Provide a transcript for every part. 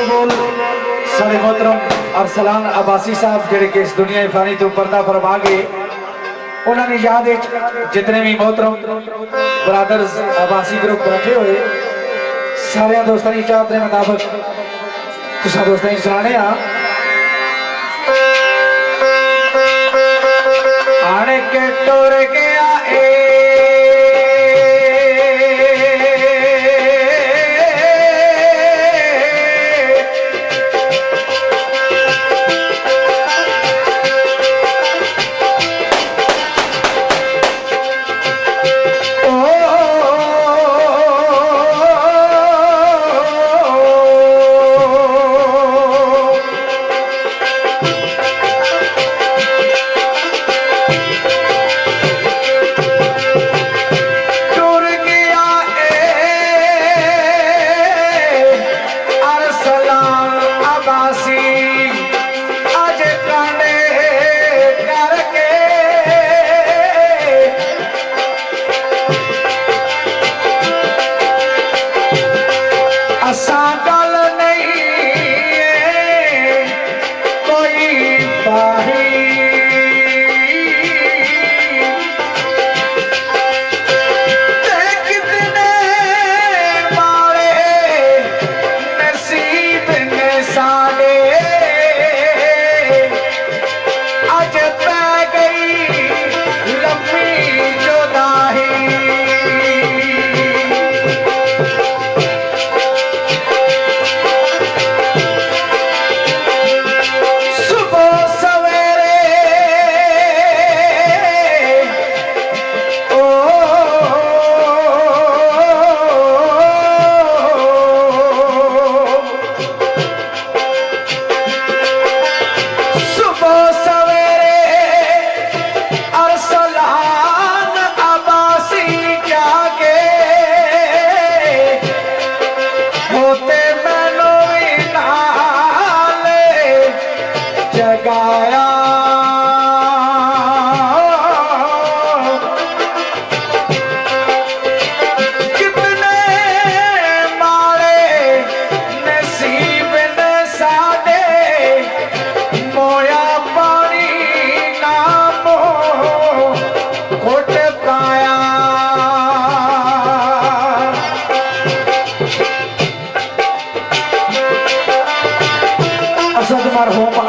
बोल सारे मोहतरम अरसलान अब्बासी साहब जेडे कि इस दुनिया फानी तो पर्दा फरमा गए। उन्होंने याद जितने भी मोहतरम ब्रदर्स अब्बासी ग्रुप बैठे हुए सारे दोस्तों की चाहत के मुताबिक तुसा दोस्तों सुनाने आने के टोर गया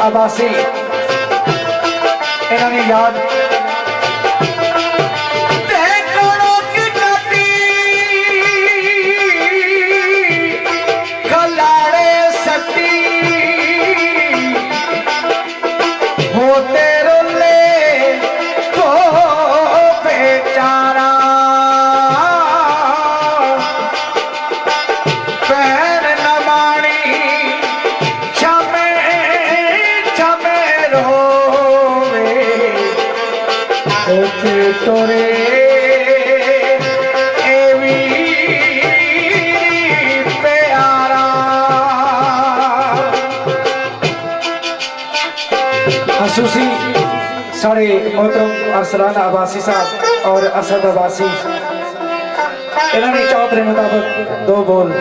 अब्बासी इन्होंने याद खलाड़े सती होते रोले तो बेचारा तोरे एवी प्यारा खसूसी सारे मोहतरम अरसलान अब्बासी साहब और असद अब्बासी इन्होंने चाहत के मुताबिक दो बोल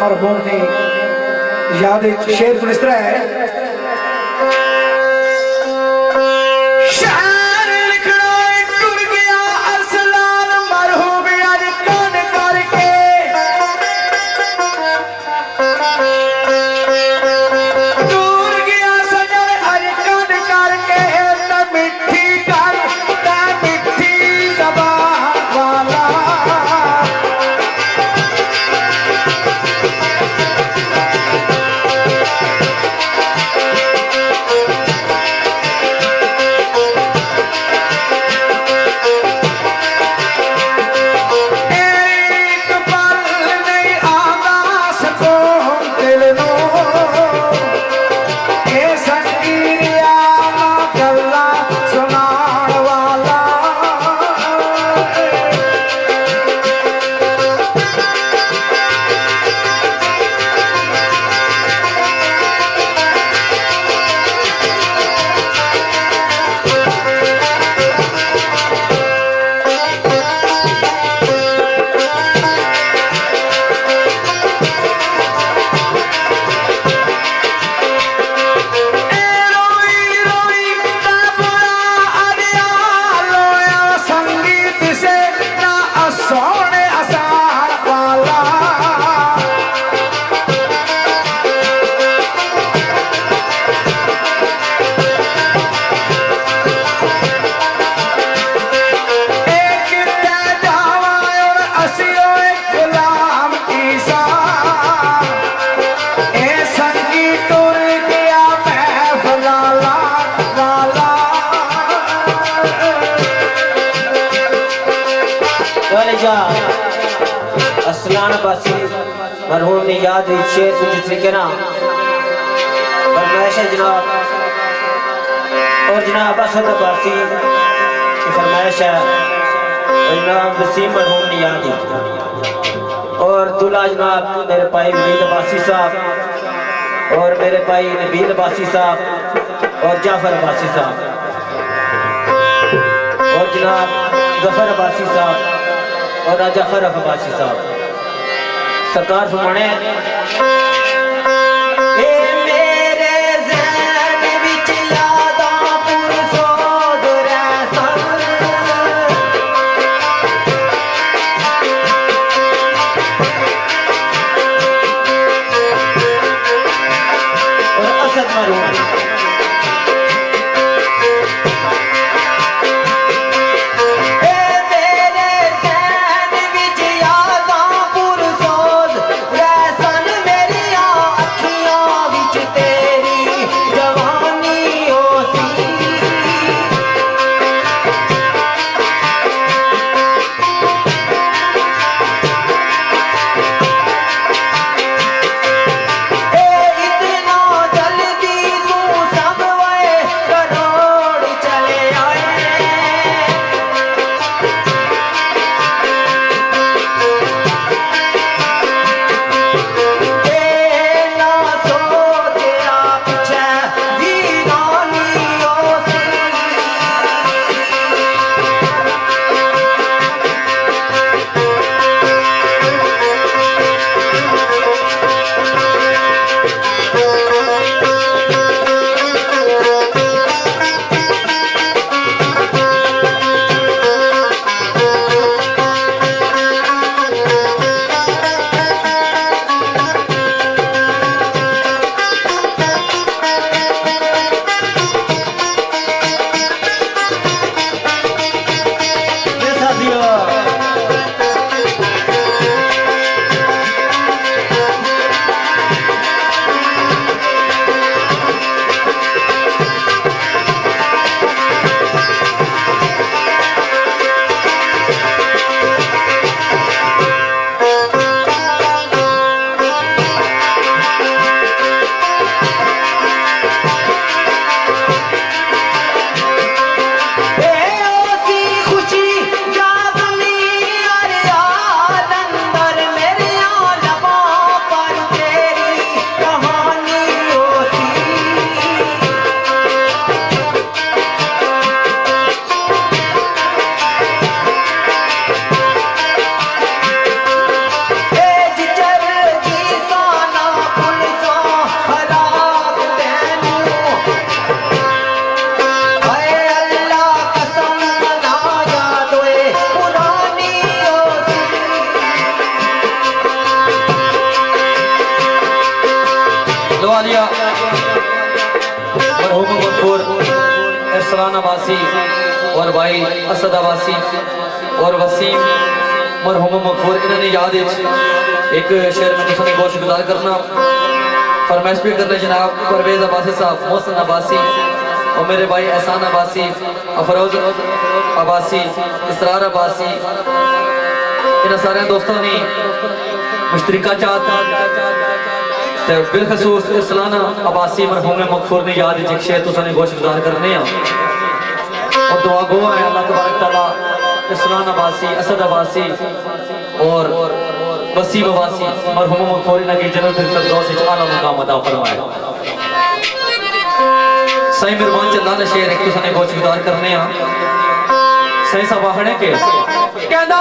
मरहूम ने याद शेर कुछ इस तरह है। असलान अब्बासी मरहूम ने याद शेर कुछ इस तरीके ना फरमाइश है जनाब और जनाब असद अब्बासी की फरमाइश है और जनाब वसीम मरहूम ने याद और दूल्हा जनाब मेरे भाई वलीद अब्बासी साहब और मेरे भाई नबील अब्बासी साहब और जाफर अब्बासी साहब और जनाब जफर अब्बासी साहब और राजा फरफ अब्बासी साहब सरकार फरमाने और असद मरहूम वालिया मरहूम गफूर अरसलान अब्बासी और भाई असद अब्बासी और वसीम मरहूम गफूर इन्होंने याद एक शेर में तुमने बहुत शुक्रिया करना फरमाइश भी करने जनाब परवेज अब्बासी साहब, मोहसिन अब्बासी और मेरे भाई एहसान अब्बासी, अफरोज अब्बासी, इसरार अब्बासी, इन सारे दोस्तों ने मुश्तरका चाहत बिलखसूस इरसलाना अब्बासी मरहूम मगफूर ने याद एक शेर तुसाने बहुत शुक्रिया करने और दुआ गो है अल्लाह तबारक तआला इरसलान अब्बासी, असद अब्बासी और वसीम अब्बासी मरहूम मगफूर इनकी जन्नत फिरदौस में आला मुकाम अता फरमाए। सही मेहरबान चल्ला ने शेर एक तुसाने बहुत शुक्रिया करने सही सब आखने के कहंदा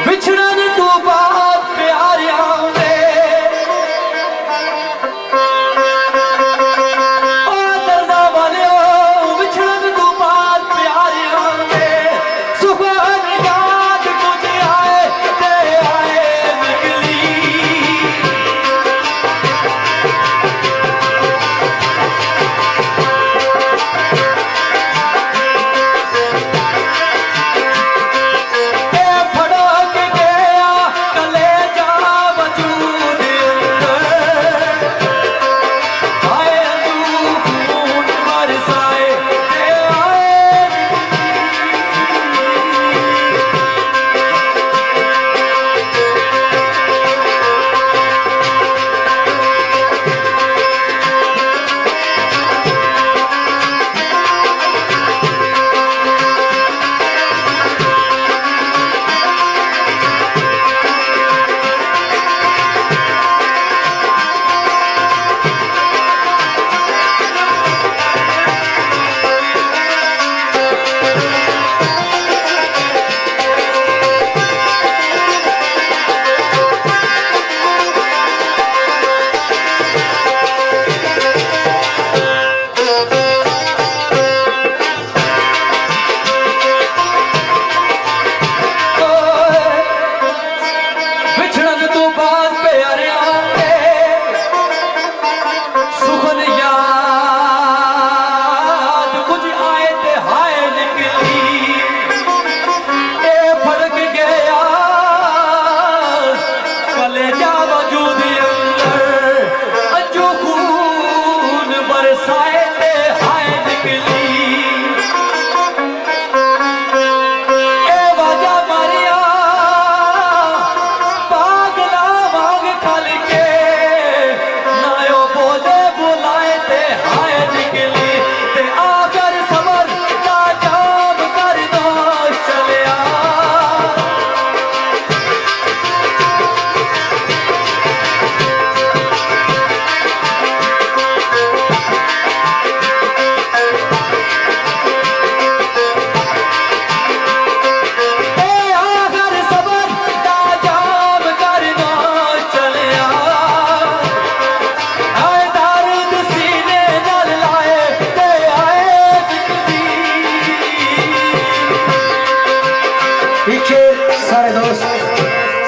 बिछड़न तू बात प्यारिया ने ओ दर्दा वाले बिछड़न तू बात प्यारिया ने सुबह याद कुछ आए ते आए निकली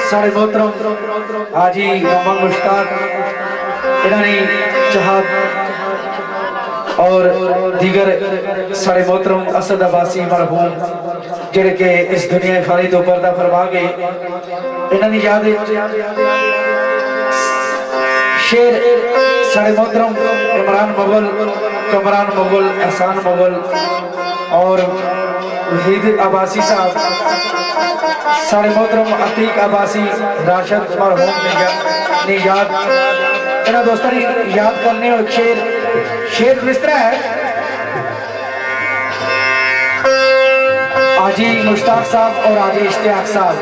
सारे मोहतरम हाजी मोहम्मद मुश्ताक इन्होंने चाहत और दीगर सारे मोहतरम असद अब्बासी मरहूम जेड़े के इस दुनिया फानी तो पर्दा फरमा गए इन्होंने याद शेर सारे मोहतरम इमरान मुगल, कमरान मुगल, एहसान मुगल और वहीद अब्बासी साहब, सारे मोहतरम अतीक अब्बासी, राशिद मरहूम ने याद इन्होंने दोस्तों ने याद करने और शेर किस तरह है आजी मुश्ताक साहब और आजी इश्तियाक साहब।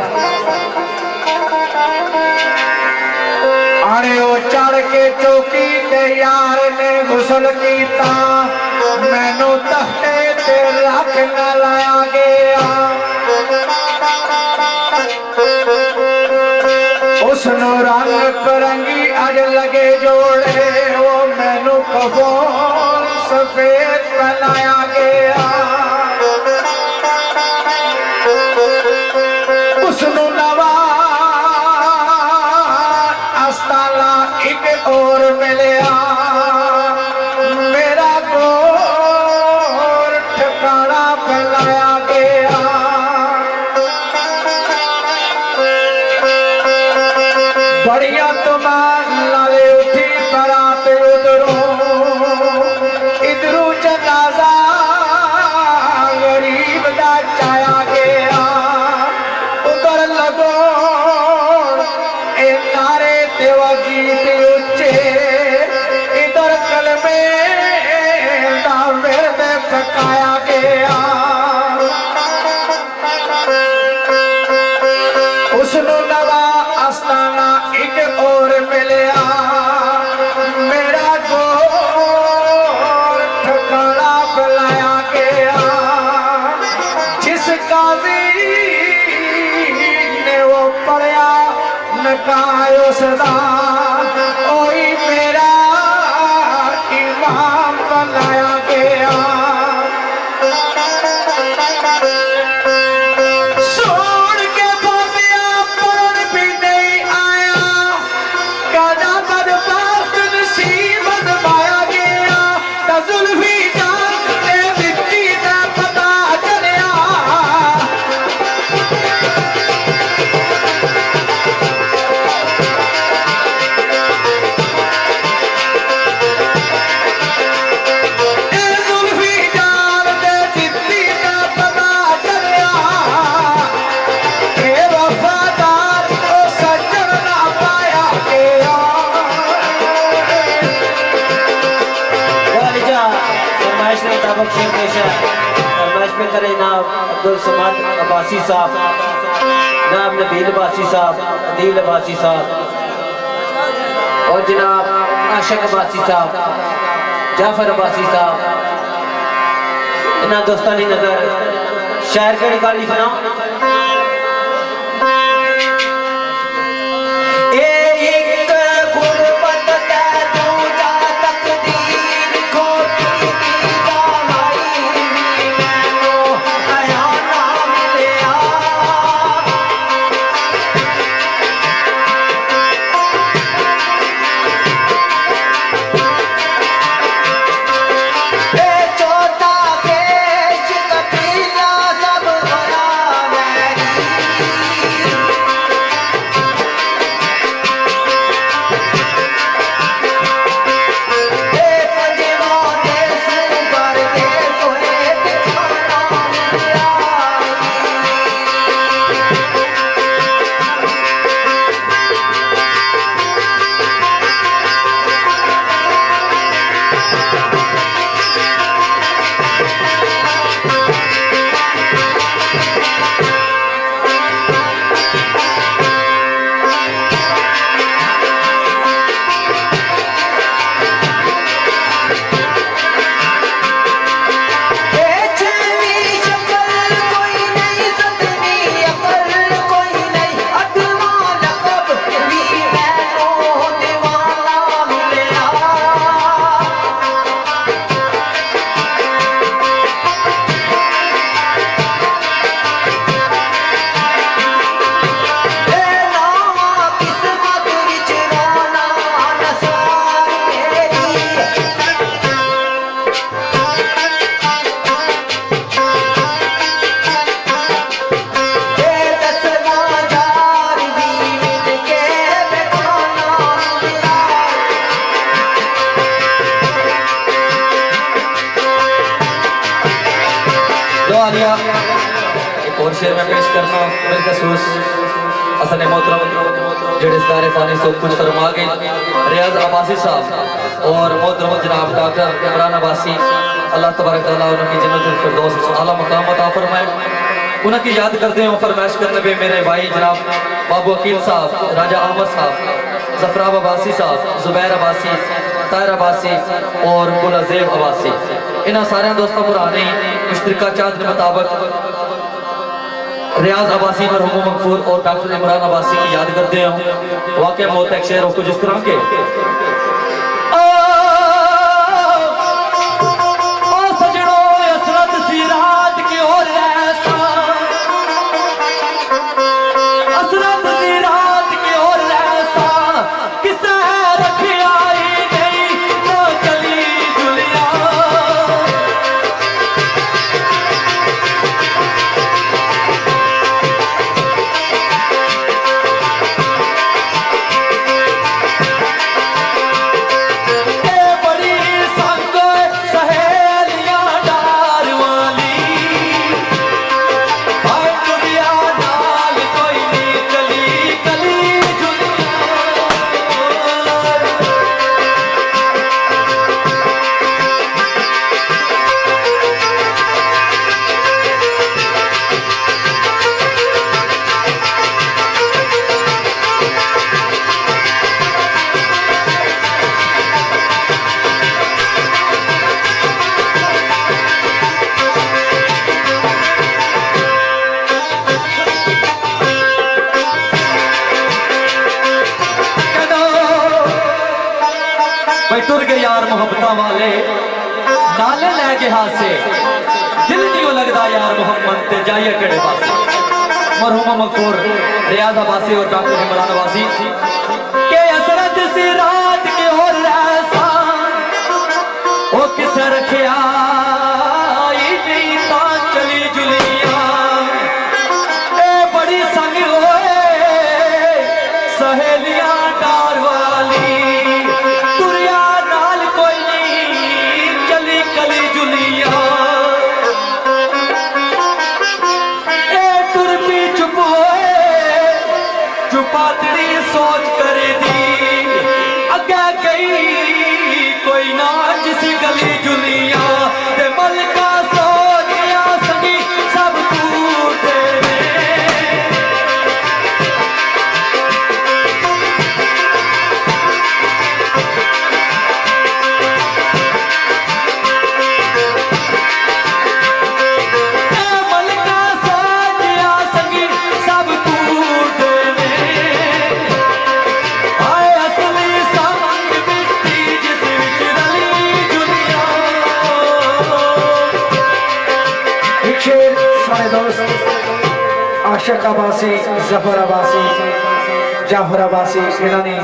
आने वो चढ़ के चौकी ते यार ने गुसल कीता मैनू तख्ते ते रख न लाया गया उसनो रंग परंगी अज लगे जोड़े वो मैनू कफन सफेद बनाया गया उसनो नवा बढ़िया तुमान लावे उठी बरात उधरों इधरों जनाजा गरीब दा चाया गया उधर लगो ए नारे तेवा गीत उच्चे इधर कलमे दा विरद फकाया गया उसनु नवा आस्ताना एक और मिलया मेरा गोर ठिकाना बुलाया गया जिस काजी ने वो पढ़या नकायो सदा ओही मेरा इमाम बनाया गया अब्दुल समद अब्बासी साहब, जनाब नबील अब्बासी साहब, अदील अब्बासी साहब और जनाब आशिक अब्बासी साहब, जाफर अब्बासी साहब, इन्होंने दोस्तानी नजर शायर के निकाल लिखना एक और शेर में पेश करना बिलखसूस असल मोहतरम जेड़े सारे फानी सब कुछ फरमा गए रियाज अब्बासी साहब और मोहतरम जनाब डॉक्टर इमरान अब्बासी अल्लाह तबारक तआला उनकी जन्नतुल फिरदौस आला मकाम अता फरमाए। उनकी याद करते हैं फरमाइश करने पे मेरे भाई जनाब बाबू अकील साहब, राजा अहमद साहब, जफराब अब्बासी साहब, जुबैर अब्बासी, ताहिर अब्बासी और गुलअज़ेब अब्बासी, इन्होंने सारे दोस्तों पुराने मुश्तरका चाहत के मुताबिक रियाज अब्बासी मरहूम मगफूर और डॉक्टर इमरान अब्बासी की याद करते हैं। वाकई मौत एक शेर को जिस तरह के जाइए केड़े पास मरहूम मकफूर रियाज अब्बासी और डॉक्टर इमरान अब्बासी के असरत सी रात के और ऐसा ओ किस रखिया चली जुलिया ए बड़ी संग होए सहेलियां डार वाली तुरिया नाल कोई नहीं चली कली जुलिया ए तुर भी चुप होए चुपातड़ी सोच कर दी अगे गई कोई ना जिसी गली जुलिया ते मलका आशिक अब्बासी जफर अब्बासी जाफर अब्बासी इन्होंने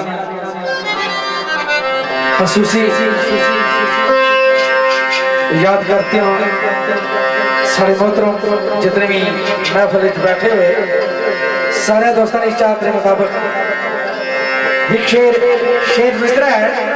खसूसी याद करते हैं सारे मोहतरम जितने भी महफिल बैठे हुए सारे दोस्तों ने इस चाहत के मुताबिक एक शेर मिसरा है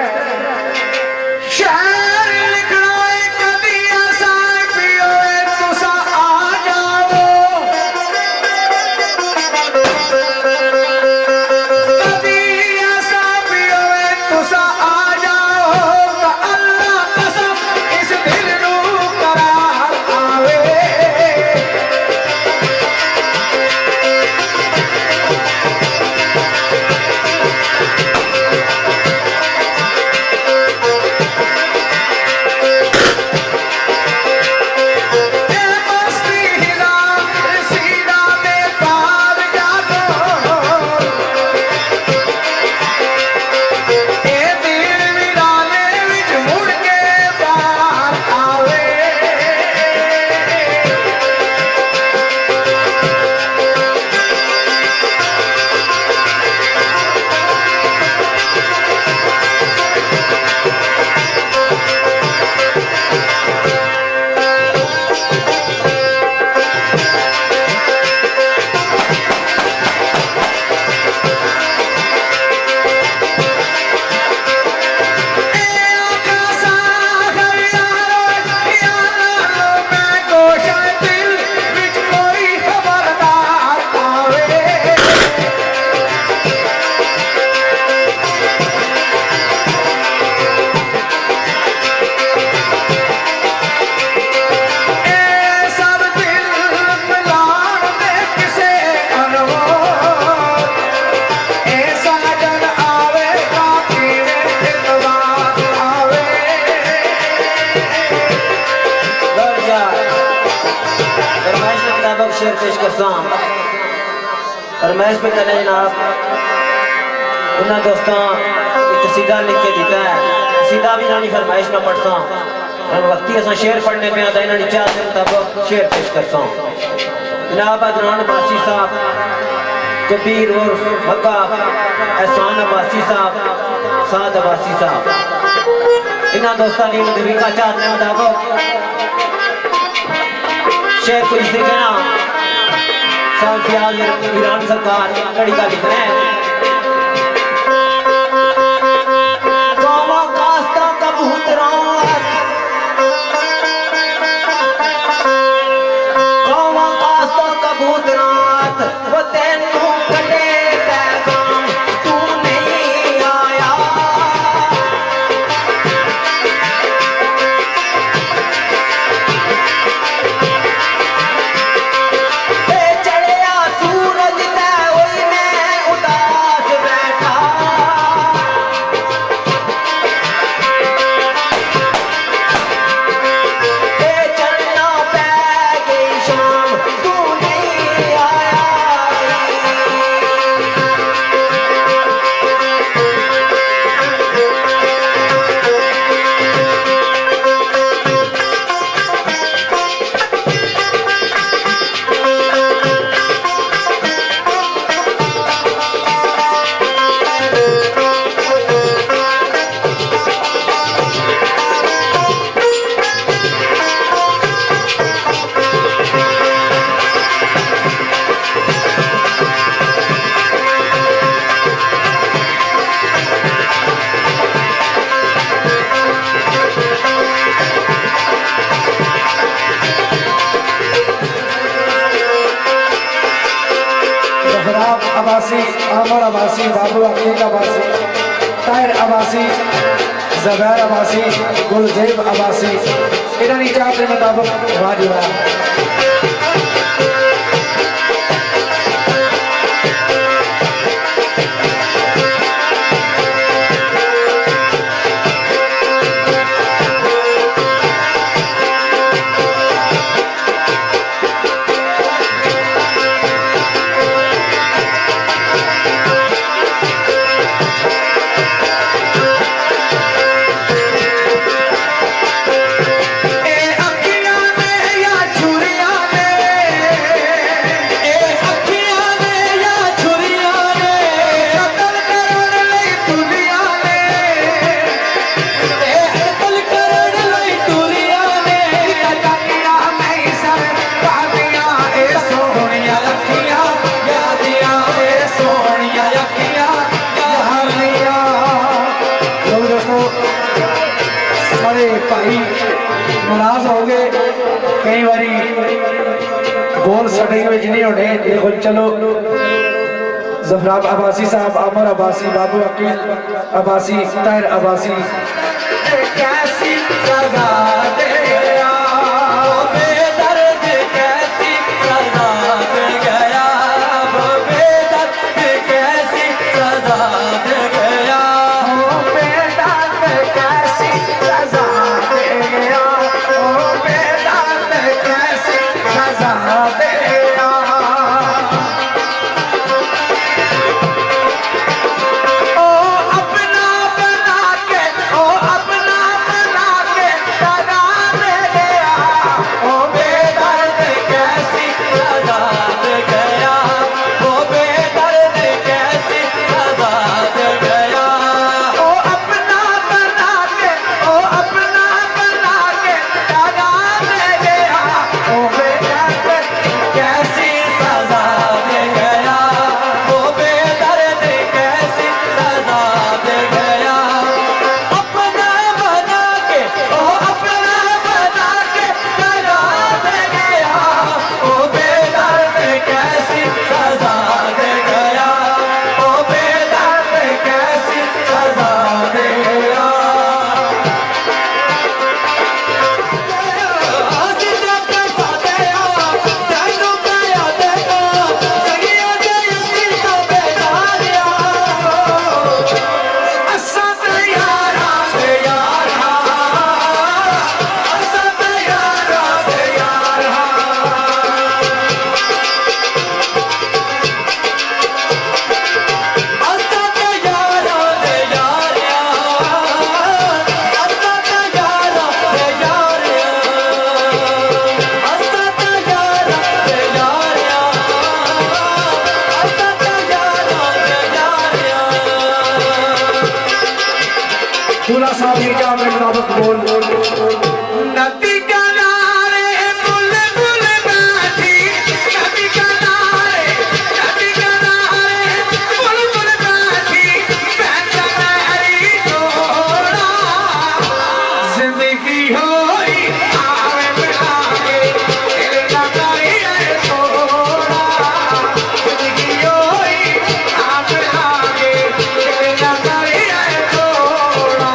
शेर पेश करता फरमाइश पे करने जनाब उन्हें दोस्तों कसीदा लिख के दिता है कसीदा भी इन्होंने फरमाइश में पढ़ता वक्ती असा शेर पढ़ने पे आता इन्होंने चाह के मुताबिक शेर पेश करता जनाब अदनान अब्बासी साहब कबीर उर्फ मक्का एहसान अब्बासी साहब साद अब्बासी साहब इन्होंने दोस्तों ने मुदविका चाहते मुताबिक शेर को इस कहना साहब फियाज ईरान सरकार कड़ी का लिख रहे हैं गावा कास्ता कबूतरा गावा कास्ता कबूतरा वो तेनू कटे पैगाम तू नहीं आया चढ़िया सूरज ते ओई ने उतार जफराब अब्बासी, आमर अब्बासी, बाबू अकील अब्बासी, ताहिर अब्बासी, ज़बैर अब्बासी, गुलज़ेब अब्बासी, इन्होंने चाहते मुताबिक वाजिब है। भाई नाराज हो गए कई बारी बोल सटे नहीं होने लेकिन चलो जफराब अब्बासी साहब, आमर अब्बासी, बाबू अकील अब्बासी, ताहिर अब्बासी कैसी सजा दे दूल्हा साहब ये क्या अपने मुताबिक बोल नदी किनारे बुलबुल बैठी, नदी किनारे बुलबुल बैठी, बेचारी तोड़ा जिंदगी होई आवे मिलाके दिल ना करे तोड़ा, जिंदगी होई आवे मिलाके दिल ना करे तोड़ा।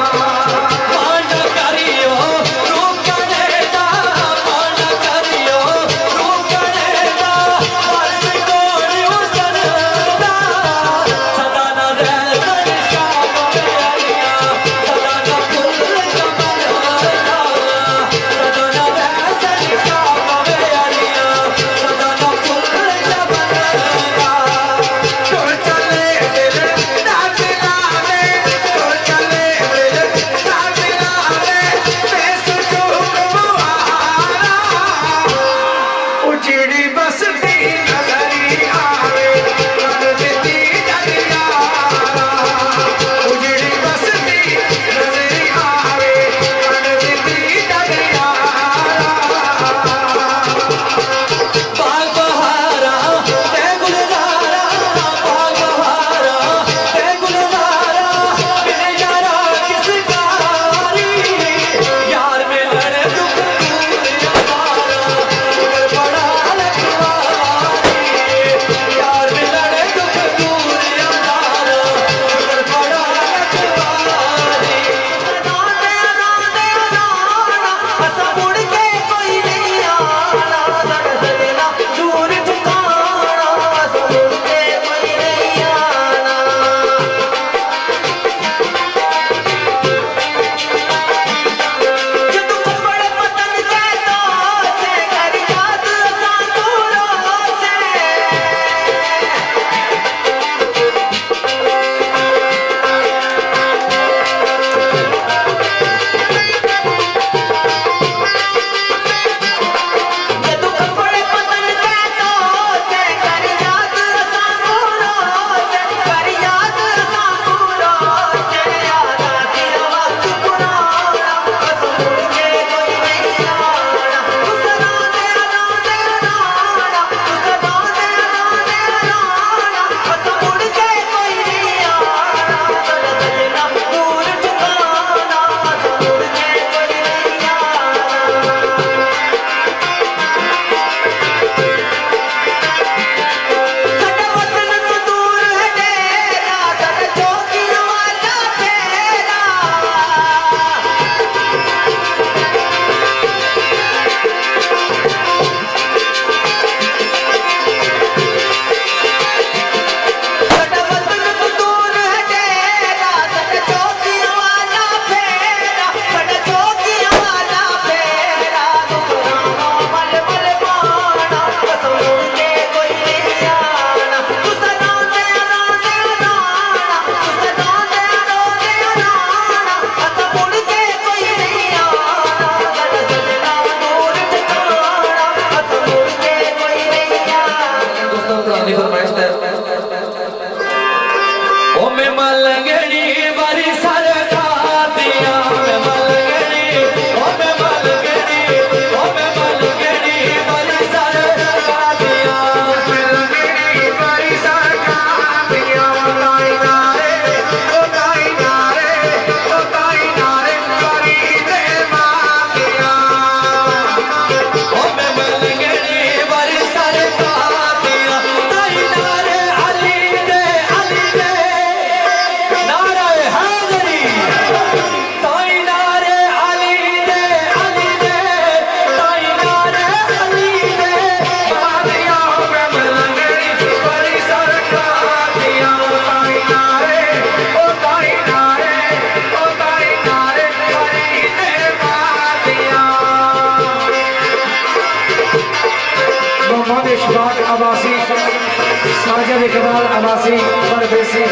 जब इकबाल अब्बासी परदेसी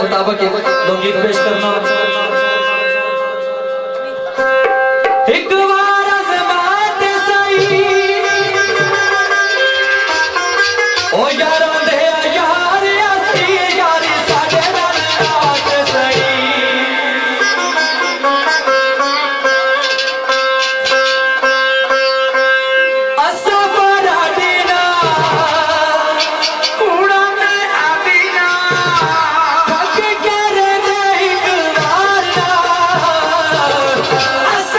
मुताबिक एक लोकगीत पेश करना